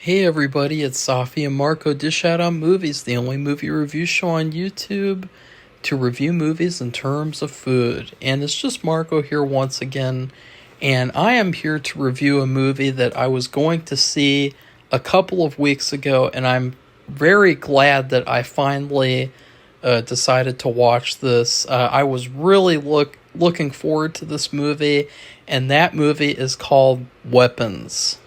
Hey everybody, it's Safi and Marco Dish Out on Movies, the only movie review show on YouTube to review movies in terms of food. And it's just Marco here once again, and I am here to review a movie that I was going to see a couple of weeks ago, and I'm very glad that I finally decided to watch this. I was really looking forward to this movie, and that movie is called Weapons.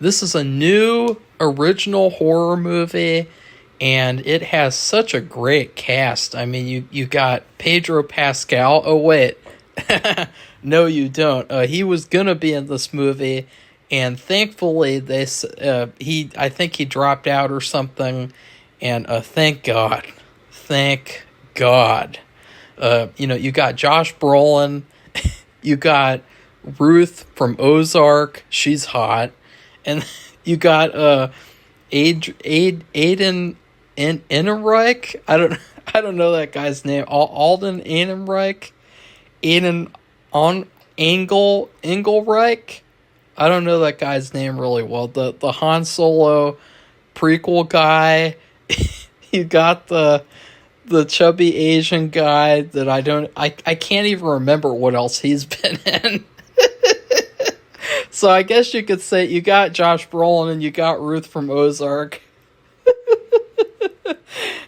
This is a new original horror movie, and it has such a great cast. I mean, you got Pedro Pascal. Oh wait, no, you don't. He was gonna be in this movie, and thankfully I think he dropped out or something, and thank God, thank God. You got Josh Brolin, you got Ruth from Ozark. She's hot. And you got Aiden Ehrenreich. I don't know that guy's name. Alden Ehrenreich. Aiden on Engelreich. I don't know that guy's name really well. The Han Solo prequel guy. You got the chubby Asian guy that I can't even remember what else he's been in. So I guess you could say you got Josh Brolin and you got Ruth from Ozark.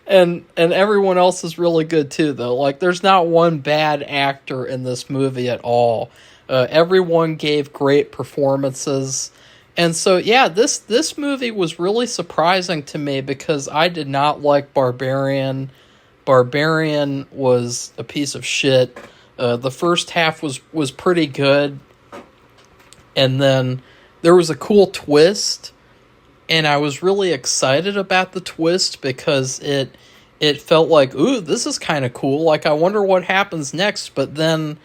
and everyone else is really good too, though. Like, there's not one bad actor in this movie at all. Everyone gave great performances. And so, yeah, this movie was really surprising to me because I did not like Barbarian. Barbarian was a piece of shit. The first half was pretty good. And then there was a cool twist, and I was really excited about the twist because it felt like, ooh, this is kind of cool. Like, I wonder what happens next. But then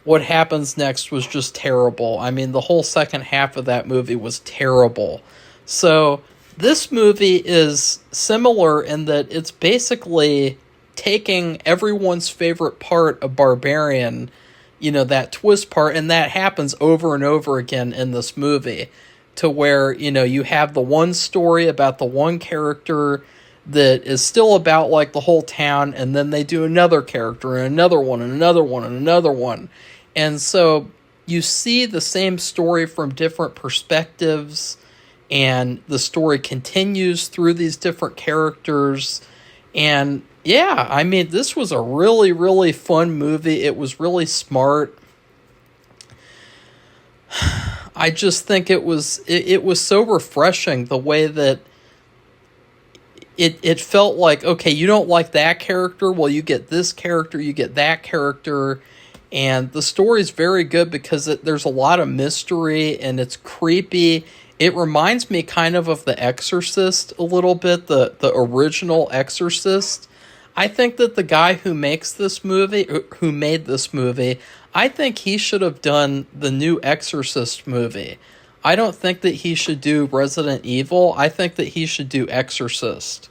what happens next was just terrible. I mean, the whole second half of that movie was terrible. So this movie is similar in that it's basically taking everyone's favorite part of Barbarian, that twist part, and that happens over and over again in this movie, to where, you have the one story about the one character that is still about, like, the whole town, and then they do another character, and another one, and another one, and another one. And so you see the same story from different perspectives, and the story continues through these different characters. And yeah, I mean, this was a really, really fun movie. It was really smart. I just think it was so refreshing the way that it felt like, okay, you don't like that character, well, you get this character, you get that character, and the story's very good because there's a lot of mystery and it's creepy. It reminds me kind of The Exorcist a little bit, the original Exorcist. I think that the guy who made this movie, I think he should have done the new Exorcist movie. I don't think that he should do Resident Evil. I think that he should do Exorcist.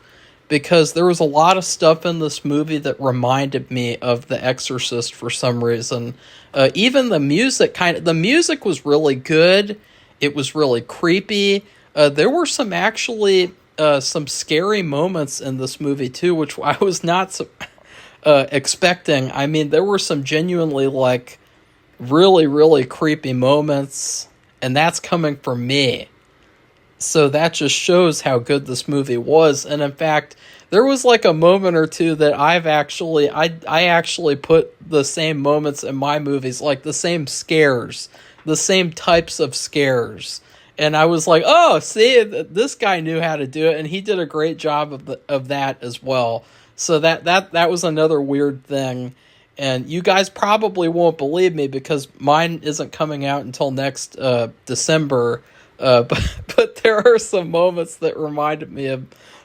Because there was a lot of stuff in this movie that reminded me of The Exorcist for some reason. Even the music the music was really good. It was really creepy. There were some scary moments in this movie too, which I was not expecting. I mean, there were some genuinely, like, really, really creepy moments, and that's coming from me. So that just shows how good this movie was. And in fact, there was like a moment or two that I actually put the same moments in my movies, like the same scares, the same types of scares. And I was like, oh, see, this guy knew how to do it, and he did a great job of that as well. So that was another weird thing. And you guys probably won't believe me because mine isn't coming out until next December. But there are some moments that reminded me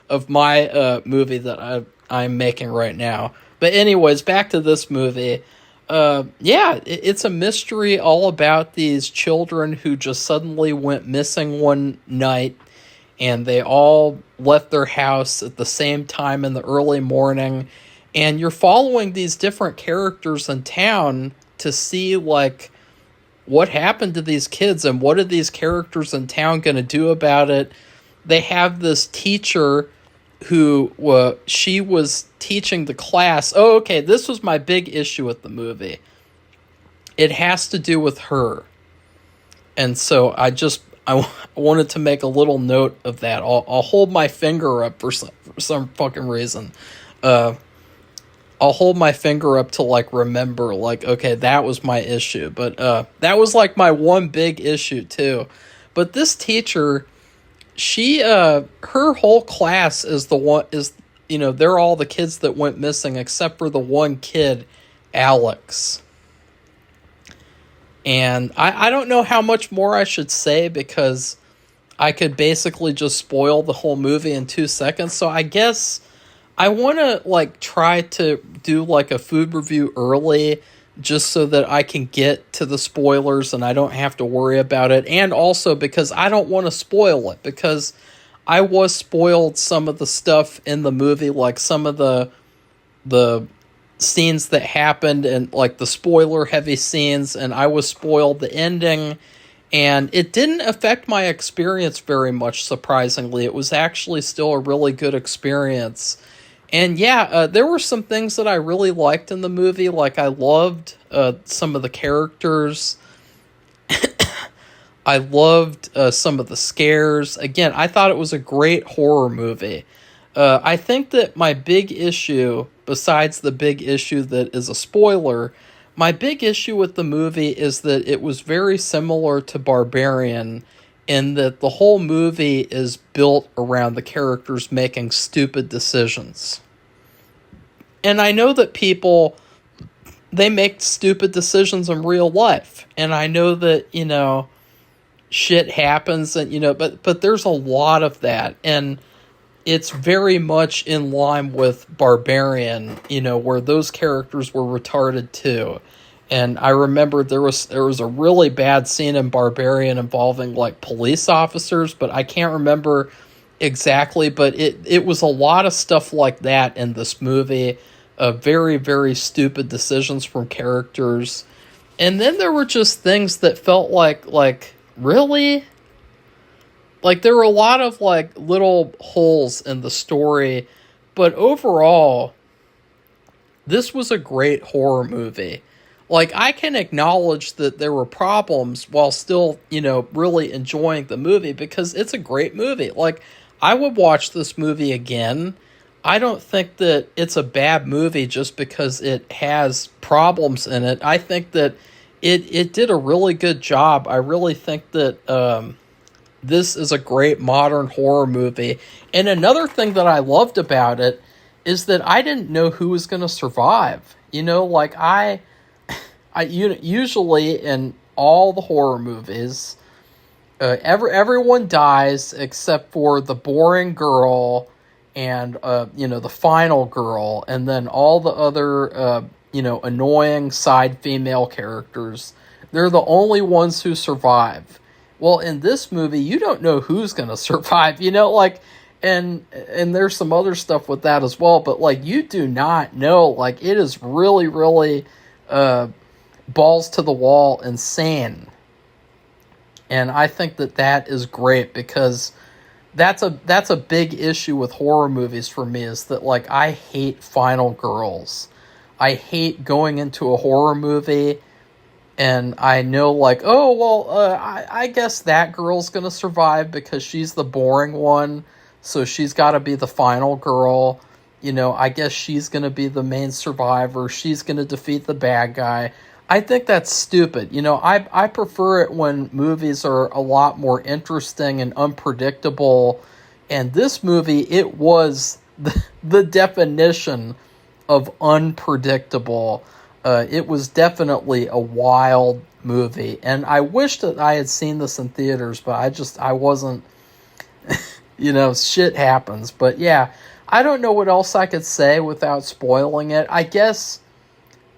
of my movie that I'm making right now. But anyways, back to this movie. It's a mystery all about these children who just suddenly went missing one night, and they all left their house at the same time in the early morning, and you're following these different characters in town to see, like, what happened to these kids and what are these characters in town going to do about it? They have this teacher who she was teaching the class. Oh, okay, this was my big issue with the movie. It has to do with her. And so I wanted to make a little note of that. I'll hold my finger up for some fucking reason. I'll hold my finger up to like remember like, okay, that was my issue. But that was like my one big issue too. But this teacher, she her whole class is they're all the kids that went missing except for the one kid, Alex. And I don't know how much more I should say because I could basically just spoil the whole movie in 2 seconds. So I guess I want to like try to do like a food review early just so that I can get to the spoilers and I don't have to worry about it. And also because I don't want to spoil it because I was spoiled some of the stuff in the movie, like some of the scenes that happened and like the spoiler heavy scenes, and I was spoiled the ending, and it didn't affect my experience very much, surprisingly. It was actually still a really good experience. And yeah, there were some things that I really liked in the movie. Like I loved some of the characters. I loved some of the scares. Again, I thought it was a great horror movie. I think that my big issue, besides the big issue that is a spoiler, my big issue with the movie is that it was very similar to Barbarian in that the whole movie is built around the characters making stupid decisions. And I know that people, they make stupid decisions in real life. And I know that, shit happens and, but there's a lot of that. And it's very much in line with Barbarian, where those characters were retarded too. And I remember there was a really bad scene in Barbarian involving like police officers, but I can't remember exactly. But it was a lot of stuff like that in this movie. Very, very stupid decisions from characters. And then there were just things that felt like really? Like, there were a lot of, like, little holes in the story, but overall, this was a great horror movie. Like, I can acknowledge that there were problems while still, really enjoying the movie, because it's a great movie. Like, I would watch this movie again. I don't think that it's a bad movie just because it has problems in it. I think that it did a really good job. I really think that, this is a great modern horror movie. And another thing that I loved about it is that I didn't know who was going to survive. Like I usually in all the horror movies, everyone dies except for the boring girl and, the final girl. And then all the other, annoying side female characters. They're the only ones who survive. Well, in this movie, you don't know who's going to survive, and there's some other stuff with that as well, but, like, you do not know. Like, it is really, really balls to the wall insane. And I think that is great because that's a big issue with horror movies for me is that, like, I hate final girls. I hate going into a horror movie and I know, like, oh, well, I guess that girl's going to survive because she's the boring one, so she's got to be the final girl. I guess she's going to be the main survivor. She's going to defeat the bad guy. I think that's stupid. I prefer it when movies are a lot more interesting and unpredictable. And this movie, it was the definition of unpredictable. It was definitely a wild movie, and I wish that I had seen this in theaters, but I wasn't, shit happens. But yeah, I don't know what else I could say without spoiling it. I guess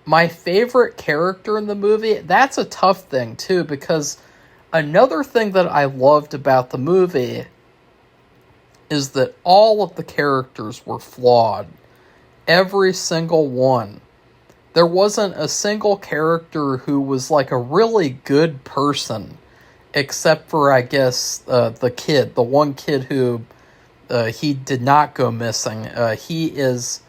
my favorite character in the movie, that's a tough thing too, because another thing that I loved about the movie is that all of the characters were flawed. Every single one. there wasn't a single character who was like a really good person, except for, I guess, the one kid who he did not go missing. He is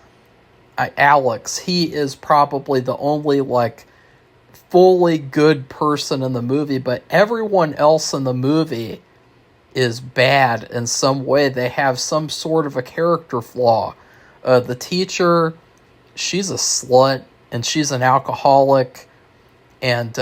Alex. He is probably the only like fully good person in the movie, but everyone else in the movie is bad in some way. They have some sort of a character flaw. The teacher, she's a slut, and she's an alcoholic, and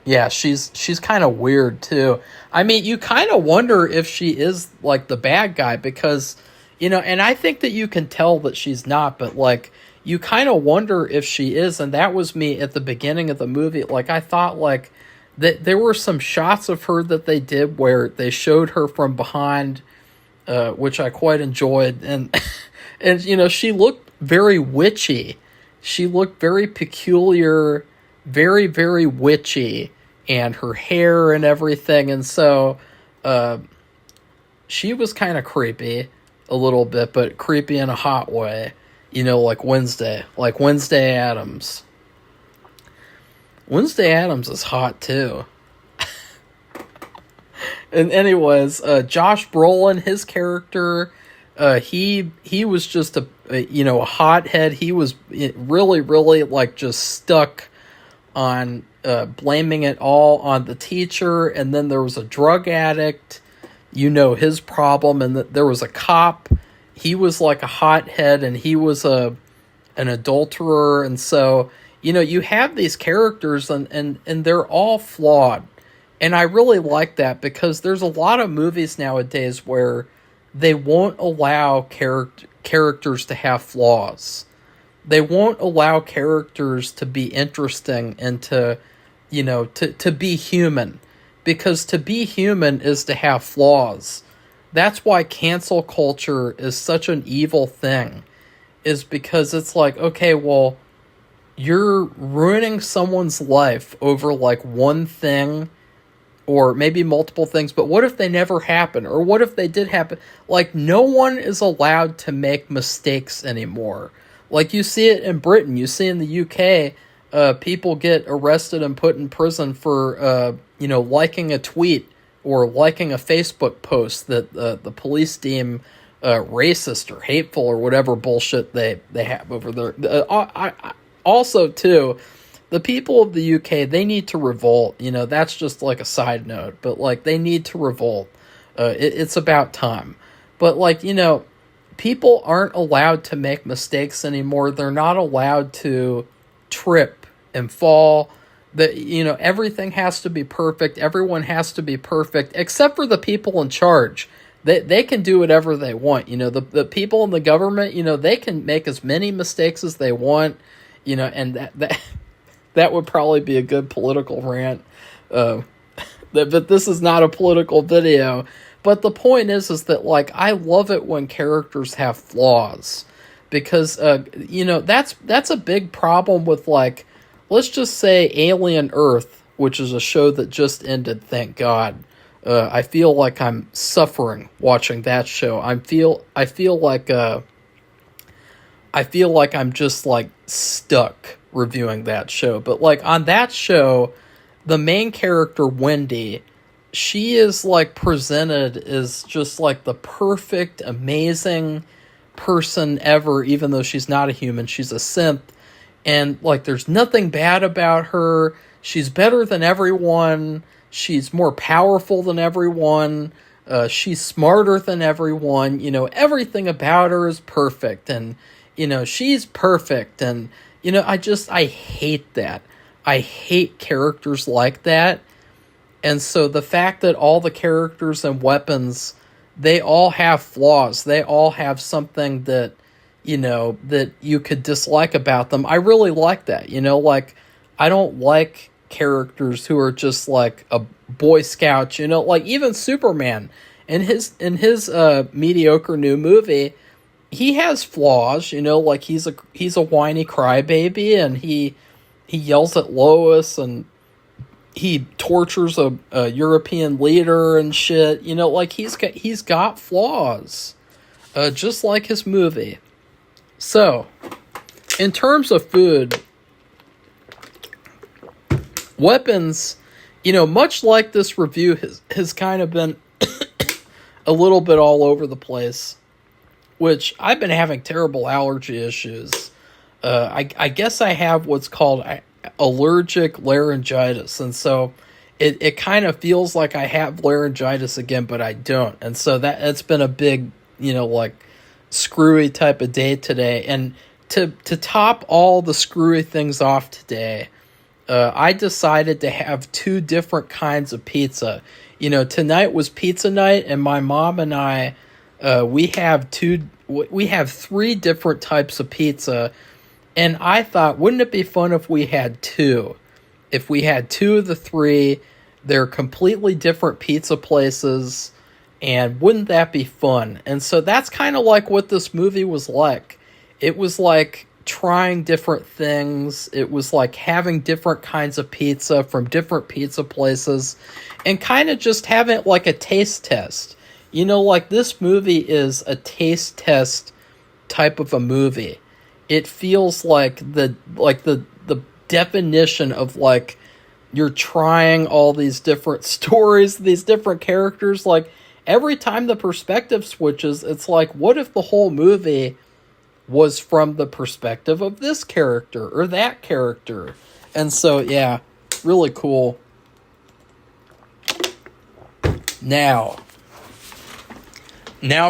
yeah, she's kind of weird too. I mean, you kind of wonder if she is like the bad guy, because, you know, and I think that you can tell that she's not, but like you kind of wonder if she is, and that was me at the beginning of the movie. Like, I thought like that there were some shots of her that they did where they showed her from behind, which I quite enjoyed, and and you know, she looked very witchy. She looked very peculiar, very, very witchy, and her hair and everything. And so she was kind of creepy a little bit, but creepy in a hot way. You know, like Wednesday Addams. Wednesday Addams is hot too. And anyways, Josh Brolin, his character, he was just a hothead. He was really, really like just stuck on blaming it all on the teacher, and then there was a drug addict, you know, his problem, and there was a cop. He was like a hothead, and he was an adulterer, and so, you know, you have these characters, and they're all flawed. And I really like that, because there's a lot of movies nowadays where they won't allow characters to have flaws. They won't allow characters to be interesting and to be human. Because to be human is to have flaws. That's why cancel culture is such an evil thing. Is because it's like, okay, well, you're ruining someone's life over like one thing, or maybe multiple things, but what if they never happen? Or what if they did happen? Like, no one is allowed to make mistakes anymore. Like, you see it in Britain, you see in the UK, people get arrested and put in prison for, liking a tweet or liking a Facebook post that the police deem racist or hateful or whatever bullshit they have over there. Also, too, the people of the UK, they need to revolt. You know, that's just like a side note. But, like, they need to revolt. It's about time. But, like, you know, people aren't allowed to make mistakes anymore. They're not allowed to trip and fall. Everything has to be perfect. Everyone has to be perfect, except for the people in charge. They can do whatever they want. You know, the people in the government, you know, they can make as many mistakes as they want. You know, and that would probably be a good political rant. But this is not a political video. But the point is that, like, I love it when characters have flaws. Because, that's a big problem with, like, let's just say Alien Earth, which is a show that just ended, thank God. I feel like I'm suffering watching that show. I feel like I'm just, like, stuck reviewing that show. But, like, on that show, the main character, Wendy, she is, like, presented as just, like, the perfect, amazing person ever, even though she's not a human. She's a synth. And, like, there's nothing bad about her. She's better than everyone. She's more powerful than everyone. She's smarter than everyone. You know, everything about her is perfect. And, you know, she's perfect. And, you know, I hate that. I hate characters like that. And so the fact that all the characters and weapons, they all have flaws. They all have something that, you know, that you could dislike about them. I really like that. You know, like, I don't like characters who are just like a Boy Scout, you know, like even Superman in his mediocre new movie, he has flaws, you know, like he's a whiny crybaby, and he yells at Lois, and he tortures a European leader and shit, you know, like he's got flaws, just like his movie. So, in terms of food, weapons, much like this review has kind of been a little bit all over the place, which I've been having terrible allergy issues. I guess I have what's called allergic laryngitis, and so it kind of feels like I have laryngitis again, but I don't. And so it's been a big, like screwy type of day today. And to top all the screwy things off today, I decided to have two different kinds of pizza. Tonight was pizza night, and my mom and I, we have three different types of pizza. And I thought, wouldn't it be fun if we had two? If we had two of the three, they're completely different pizza places, and wouldn't that be fun? And so that's kind of like what this movie was like. It was like trying different things. It was like having different kinds of pizza from different pizza places, and kind of just having it like a taste test. Like this movie is a taste test type of a movie. It feels like the definition of like you're trying all these different stories, these different characters. Like every time the perspective switches, it's like, what if the whole movie was from the perspective of this character or that character? And so, yeah, really cool. Now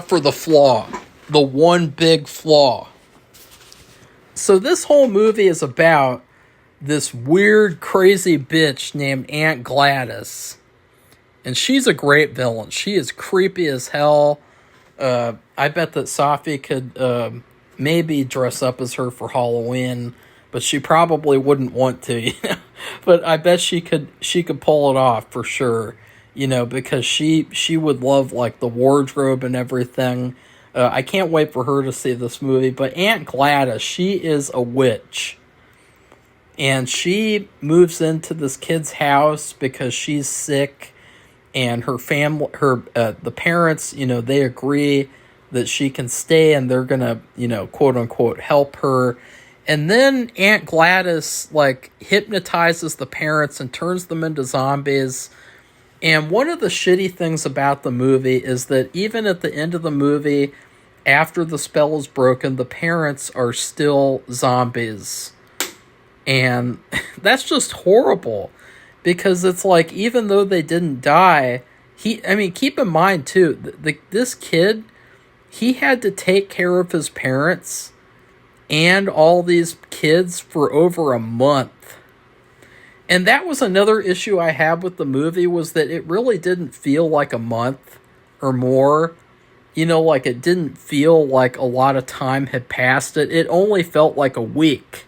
for the flaw. The one big flaw. So this whole movie is about this weird, crazy bitch named Aunt Gladys. And she's a great villain. She is creepy as hell. I bet that Safi could maybe dress up as her for Halloween, but she probably wouldn't want to, But I bet she could pull it off for sure, because she would love like the wardrobe and everything. I can't wait for her to see this movie. But Aunt Gladys, she is a witch. And she moves into this kid's house because she's sick. And her family, the parents, they agree that she can stay and they're going to, quote unquote, help her. And then Aunt Gladys, like, hypnotizes the parents and turns them into zombies. And one of the shitty things about the movie is that even at the end of the movie, after the spell is broken, the parents are still zombies. And that's just horrible. Because it's like, even though they didn't die, keep in mind, too, this kid, he had to take care of his parents and all these kids for over a month. And that was another issue I had with the movie, was that it really didn't feel like a month or more. Like it didn't feel like a lot of time had passed. It only felt like a week.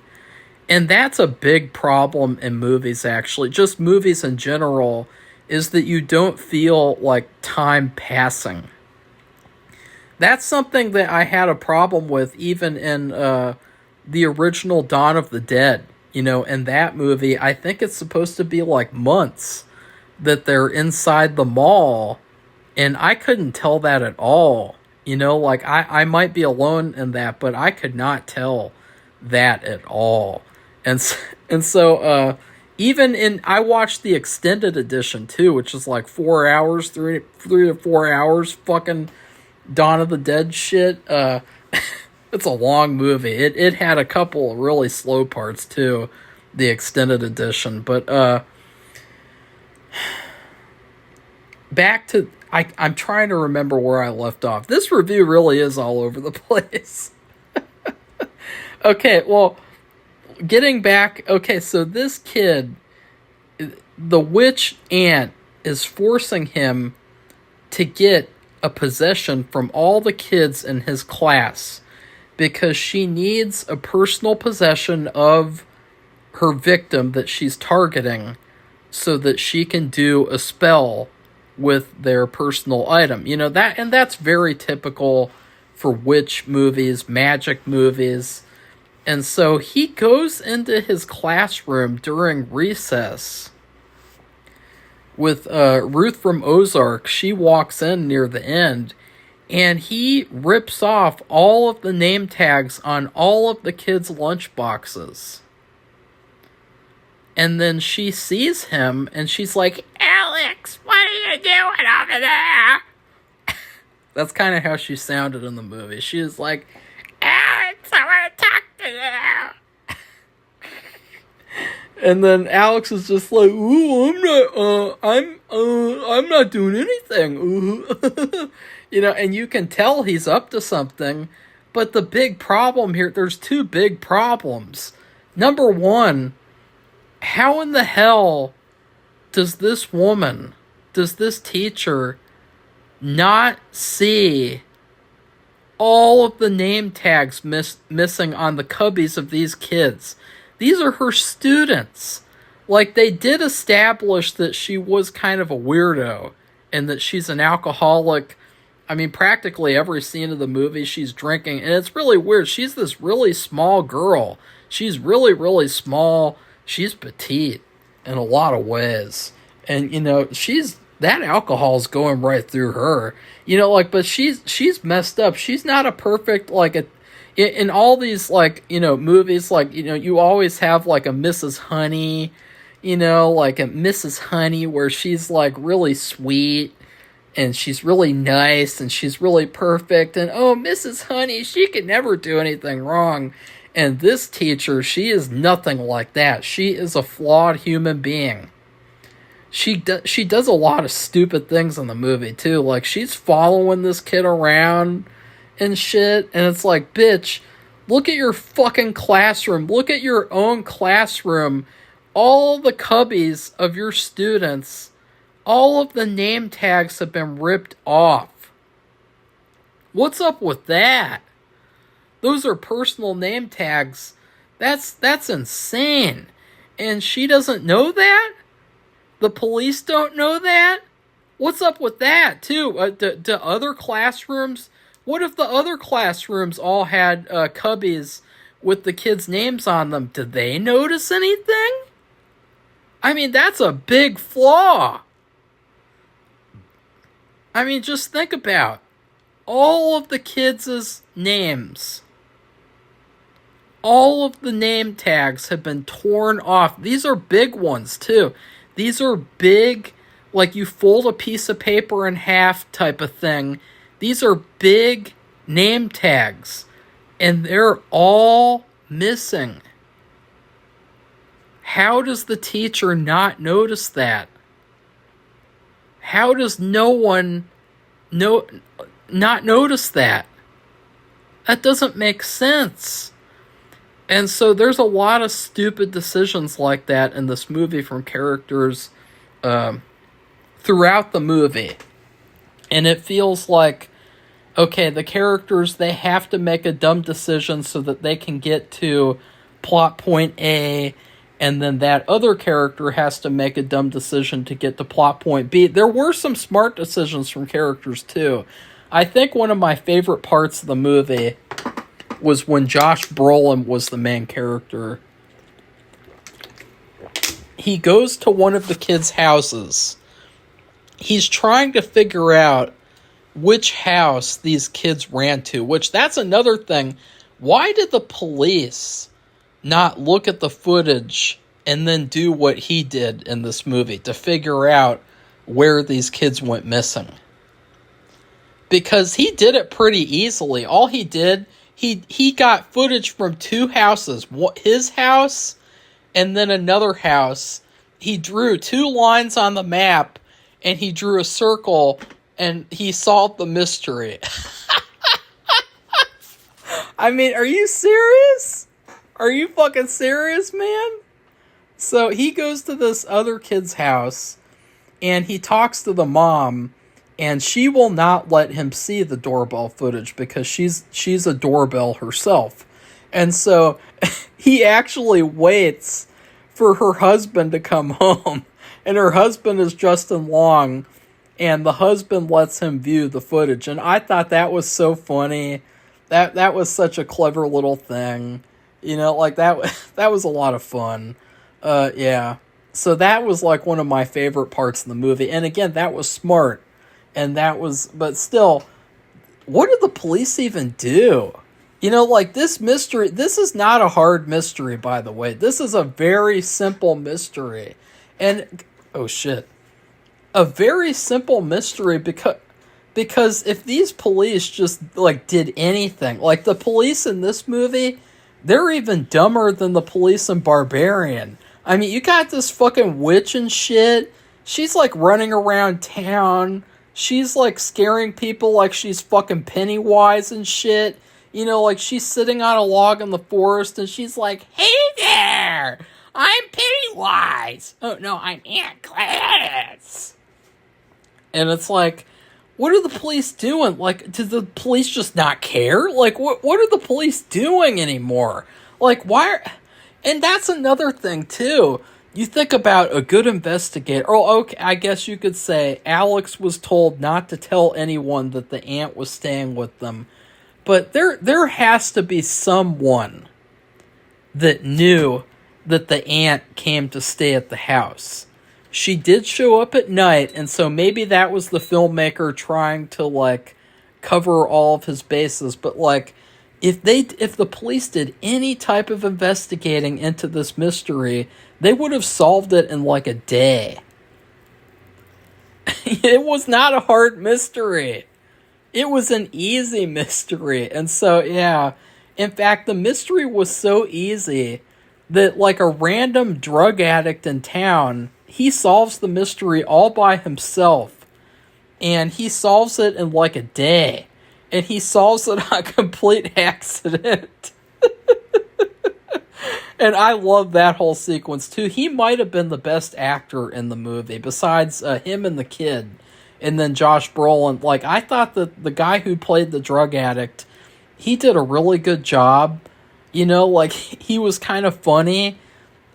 And that's a big problem in movies, actually. Just movies in general, is that you don't feel like time passing. That's something that I had a problem with even in the original Dawn of the Dead. In that movie, I think it's supposed to be like months that they're inside the mall. And I couldn't tell that at all. Like I might be alone in that, but I could not tell that at all. And so I watched the extended edition too, which is like 4 hours, 3 to 4 hours, fucking Dawn of the Dead shit. It's a long movie. It had a couple of really slow parts too, the extended edition. But back to I'm trying to remember where I left off. This review really is all over the place. Okay, well, getting back, okay, so this kid, the witch aunt is forcing him to get a possession from all the kids in his class because she needs a personal possession of her victim that she's targeting so that she can do a spell with their personal item. That's very typical for witch movies, magic movies. And so he goes into his classroom during recess with Ruth from Ozark. She walks in near the end, and he rips off all of the name tags on all of the kids' lunch boxes. And then she sees him, and she's like, Alex, what are you doing over there? That's kind of how she sounded in the movie. She was like, Alex, I want to talk to you. And then Alex is just like, ooh, I'm not doing anything. Ooh. And you can tell he's up to something. But the big problem here, there's two big problems. Number one, how in the hell does this teacher, not see all of the name tags missing on the cubbies of these kids? These are her students. Like, they did establish that she was kind of a weirdo and that she's an alcoholic. I mean, practically every scene of the movie she's drinking, and it's really weird. She's this really small girl. She's really, really small. She's petite in a lot of ways. And, that alcohol's going right through her. But she's messed up. She's not a perfect, in all these, movies, you always have, a Mrs. Honey, like a Mrs. Honey where she's, really sweet and she's really nice and she's really perfect. And, oh, Mrs. Honey, she could never do anything wrong. And this teacher, she is nothing like that. She is a flawed human being. She does a lot of stupid things in the movie, too. Like, she's following this kid around and shit. And it's like, bitch, look at your fucking classroom. Look at your own classroom. All the cubbies of your students, all of the name tags have been ripped off. What's up with that? Those are personal name tags. That's insane. And she doesn't know that? The police don't know that? What's up with that, too? Do other classrooms... What if the other classrooms all had cubbies with the kids' names on them? Did they notice anything? I mean, that's a big flaw. I mean, just think about all of the kids' names. All of the name tags have been torn off. These are big ones, too. These are big, like you fold a piece of paper in half type of thing. These are big name tags. And they're all missing. How does the teacher not notice that? How does no one not notice that? That doesn't make sense. And so there's a lot of stupid decisions like that in this movie from characters throughout the movie. And it feels like, okay, the characters, they have to make a dumb decision so that they can get to plot point A, and then that other character has to make a dumb decision to get to plot point B. There were some smart decisions from characters, too. I think one of my favorite parts of the movie was when Josh Brolin was the main character. He goes to one of the kids' houses. He's trying to figure out which house these kids ran to, which that's another thing. Why did the police not look at the footage and then do what he did in this movie to figure out where these kids went missing? Because he did it pretty easily. All he did, he got footage from two houses, his house and then another house. He drew two lines on the map and he drew a circle and he solved the mystery. I mean, are you serious? Are you fucking serious, man? So he goes to this other kid's house and he talks to the mom, and she will not let him see the doorbell footage because she's a doorbell herself. And so he actually waits for her husband to come home. And her husband is Justin Long, and the husband lets him view the footage. And I thought that was so funny. That was such a clever little thing. That was a lot of fun. Yeah. So that was like one of my favorite parts of the movie. And again, that was smart. And that was, but still, what do the police even do? You know, like this mystery, this is not a hard mystery, by the way. This is a very simple mystery. And, oh shit. A very simple mystery because if these police just, like, did anything, like, the police in this movie, they're even dumber than the police in Barbarian. I mean, you got this fucking witch and shit. She's, like, running around town. She's, like, scaring people like she's fucking Pennywise and shit. You know, like, she's sitting on a log in the forest, and she's like, "Hey there! I'm Pennywise! Oh, no, I'm Aunt Gladys!" And it's like, what are the police doing? Like, do the police just not care? Like, what are the police doing anymore? Like, why are... And that's another thing, too. You think about a good investigator. Oh, okay, I guess you could say Alex was told not to tell anyone that the aunt was staying with them. But there has to be someone that knew that the aunt came to stay at the house. She did show up at night, and so maybe that was the filmmaker trying to, like, cover all of his bases. But, like, if the police did any type of investigating into this mystery, they would have solved it in, like, a day. It was not a hard mystery. It was an easy mystery. And so, yeah. In fact, the mystery was so easy that, like, a random drug addict in town, he solves the mystery all by himself. And he solves it in, like, a day. And he solves it on complete accident. And I love that whole sequence, too. He might have been the best actor in the movie, besides him and the kid. And then Josh Brolin. Like, I thought that the guy who played the drug addict, he did a really good job. You know, like, he was kind of funny.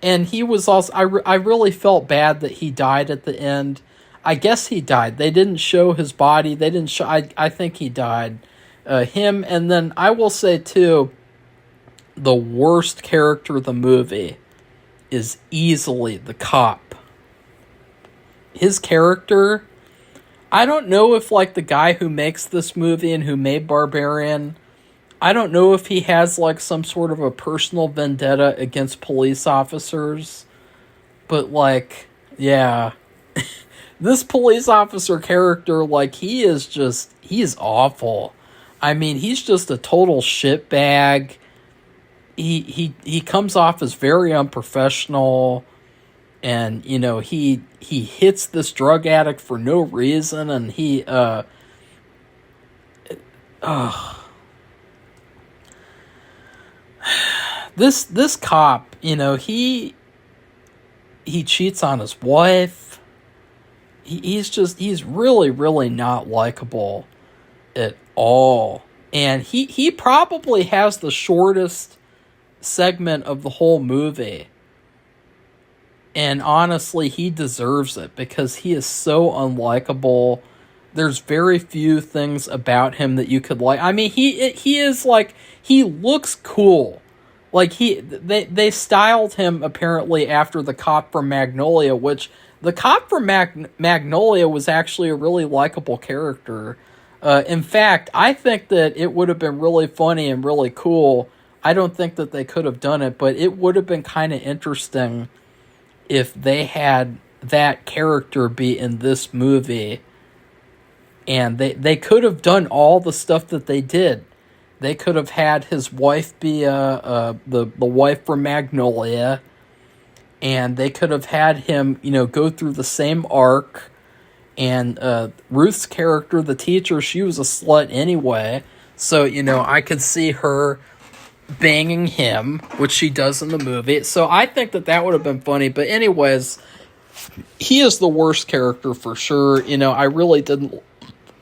And he was also... I really felt bad that he died at the end. I guess he died. They didn't show his body. They didn't show... I think he died. Him, and then I will say, too, the worst character of the movie is easily the cop. His character... I don't know if, like, the guy who makes this movie and who made Barbarian, I don't know if he has, like, some sort of a personal vendetta against police officers. But, like, yeah. This police officer character, like, he's awful. I mean, he's just a total shitbag. He comes off as very unprofessional. And, you know, he hits this drug addict for no reason, and this cop, you know, he cheats on his wife. He's really, really not likable at all. And he probably has the shortest segment of the whole movie. And honestly, he deserves it because he is so unlikable. There's very few things about him that you could like. I mean, he is like, he looks cool. Like, they styled him apparently after the cop from Magnolia, which the cop from Magnolia was actually a really likable character. In fact, I think that it would have been really funny and really cool. I don't think that they could have done it, but it would have been kind of interesting if they had that character be in this movie. And they could have done all the stuff that they did. They could have had his wife be the wife from Magnolia. And they could have had him, you know, go through the same arc. And Ruth's character, the teacher, she was a slut anyway. So, you know, I could see her banging him, which she does in the movie. So I think that would have been funny. But anyways, he is the worst character for sure. You know, I really didn't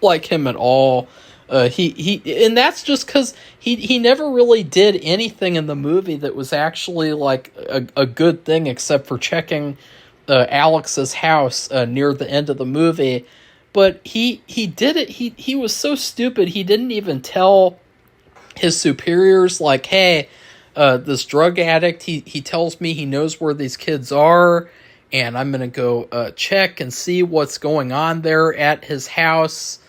like him at all. And that's just because he never really did anything in the movie that was actually like a good thing, except for checking Alex's house near the end of the movie. But he did it. He was so stupid. He didn't even tell his superiors, like, hey, this drug addict, he tells me he knows where these kids are, and I'm going to go check and see what's going on there at his house.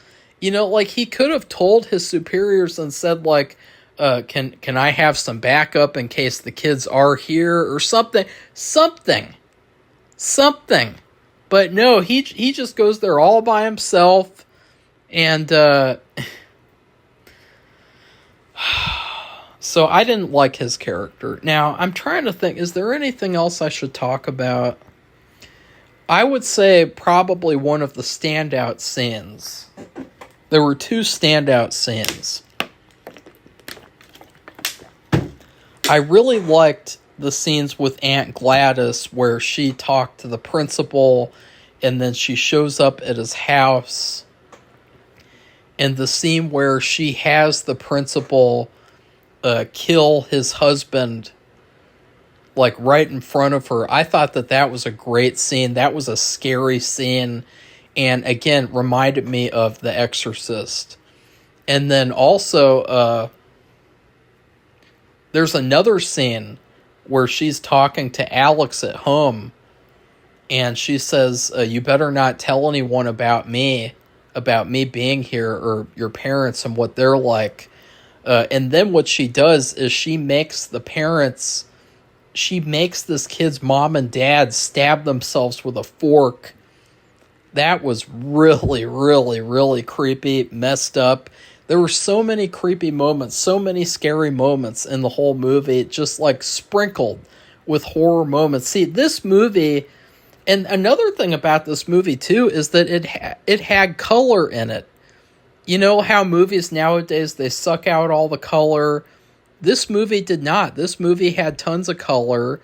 You know, like, he could have told his superiors and said, like, can I have some backup in case the kids are here or something? Something. But no, he just goes there all by himself, and so I didn't like his character. Now, I'm trying to think, is there anything else I should talk about? I would say probably one of the standout scenes. There were two standout scenes. I really liked the scenes with Aunt Gladys where she talked to the principal and then she shows up at his house. And the scene where she has the principal kill his husband, like, right in front of her. I thought that was a great scene. That was a scary scene. And again, reminded me of The Exorcist. And then also, there's another scene where she's talking to Alex at home. And she says, you better not tell anyone about me being here, or your parents and what they're like. And then what she does is she makes this kid's mom and dad stab themselves with a fork. That was really, really, really creepy, messed up. There were so many creepy moments, so many scary moments in the whole movie, just like sprinkled with horror moments. See, this movie, and another thing about this movie too, is that it had color in it. You know how movies nowadays, they suck out all the color? This movie did not. This movie had tons of color.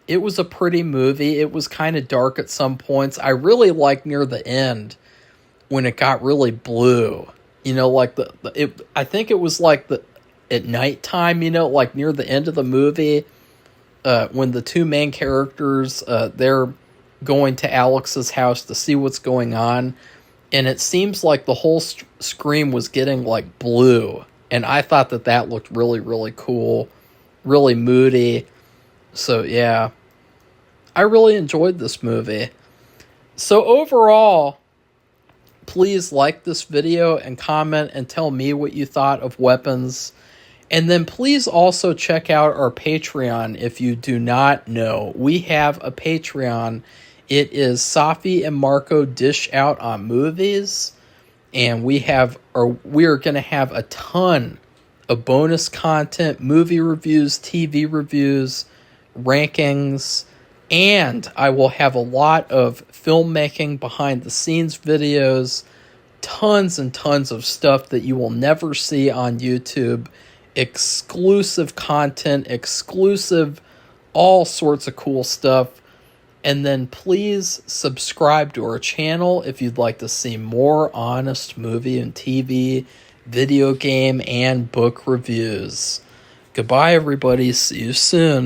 It was a pretty movie. It was kind of dark at some points. I really liked near the end when it got really blue. You know, like I think it was like at nighttime, you know, like near the end of the movie, when the two main characters, they're going to Alex's house to see what's going on. And it seems like the whole screen was getting like blue. And I thought that looked really, really cool, really moody. So yeah, I really enjoyed this movie. So overall, please like this video and comment and tell me what you thought of Weapons. And then please also check out our Patreon if you do not know. We have a Patreon. It is Safi and Marco Dish Out on Movies. And we are going to have a ton of bonus content, movie reviews, TV reviews, rankings, and I will have a lot of filmmaking behind the scenes videos, tons and tons of stuff that you will never see on YouTube, exclusive content, exclusive, all sorts of cool stuff. And then please subscribe to our channel if you'd like to see more honest movie and TV, video game, and book reviews. Goodbye, everybody. See you soon.